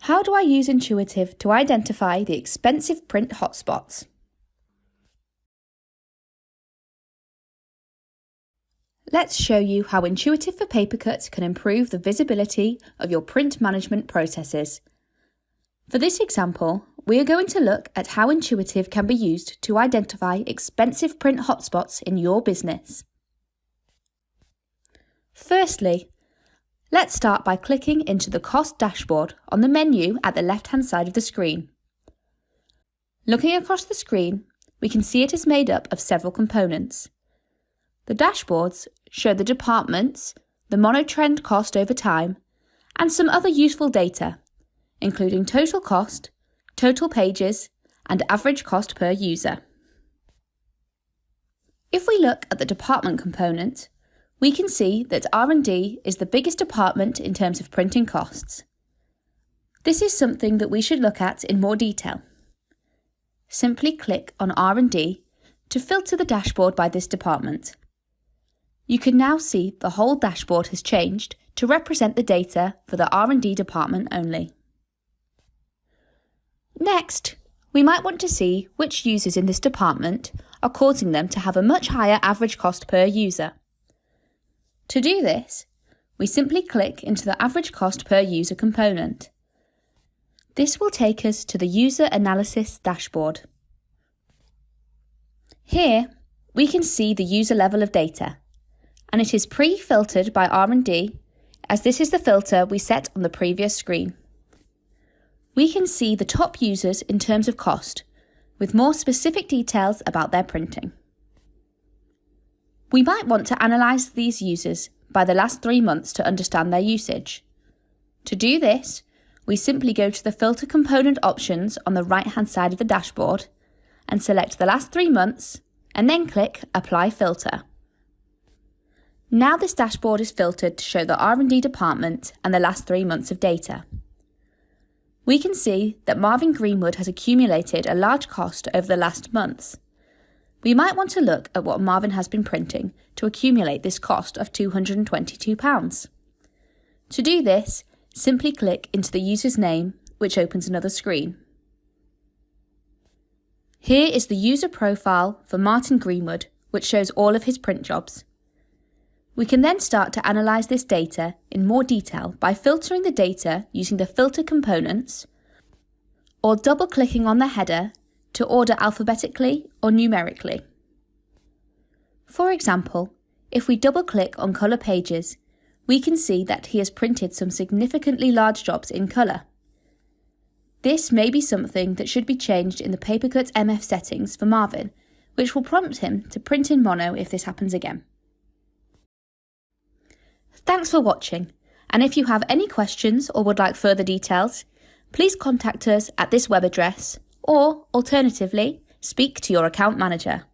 How do I use Intuitive to identify the expensive print hotspots? Let's show you how Intuitive for PaperCut can improve the visibility of your print management processes. For this example, we are going to look at how Intuitive can be used to identify expensive print hotspots in your business. Firstly, let's start by clicking into the cost dashboard on the menu at the left-hand side of the screen. Looking across the screen, we can see it is made up of several components. The dashboards show the departments, the monotrend cost over time, and some other useful data, including total cost, total pages, and average cost per user. If we look at the department component, we can see that R&D is the biggest department in terms of printing costs. This is something that we should look at in more detail. Simply click on R&D to filter the dashboard by this department. You can now see the whole dashboard has changed to represent the data for the R&D department only. Next, we might want to see which users in this department are causing them to have a much higher average cost per user. To do this, we simply click into the average cost per user component. This will take us to the user analysis dashboard. Here, we can see the user level of data, and it is pre-filtered by R&D, as this is the filter we set on the previous screen. We can see the top users in terms of cost, with more specific details about their printing. We might want to analyse these users by the last 3 months to understand their usage. To do this, we simply go to the filter component options on the right-hand side of the dashboard and select the last 3 months and then click Apply Filter. Now this dashboard is filtered to show the R&D department and the last 3 months of data. We can see that Marvin Greenwood has accumulated a large cost over the last months. We might want to look at what Marvin has been printing to accumulate this cost of £222. To do this, simply click into the user's name, which opens another screen. Here is the user profile for Martin Greenwood, which shows all of his print jobs. We can then start to analyse this data in more detail by filtering the data using the filter components or double-clicking on the header to order alphabetically or numerically. For example, if we double-click on colour pages, we can see that he has printed some significantly large jobs in colour. This may be something that should be changed in the PaperCut MF settings for Marvin, which will prompt him to print in mono if this happens again. Thanks for watching, and if you have any questions or would like further details, please contact us at this web address or, alternatively, speak to your account manager.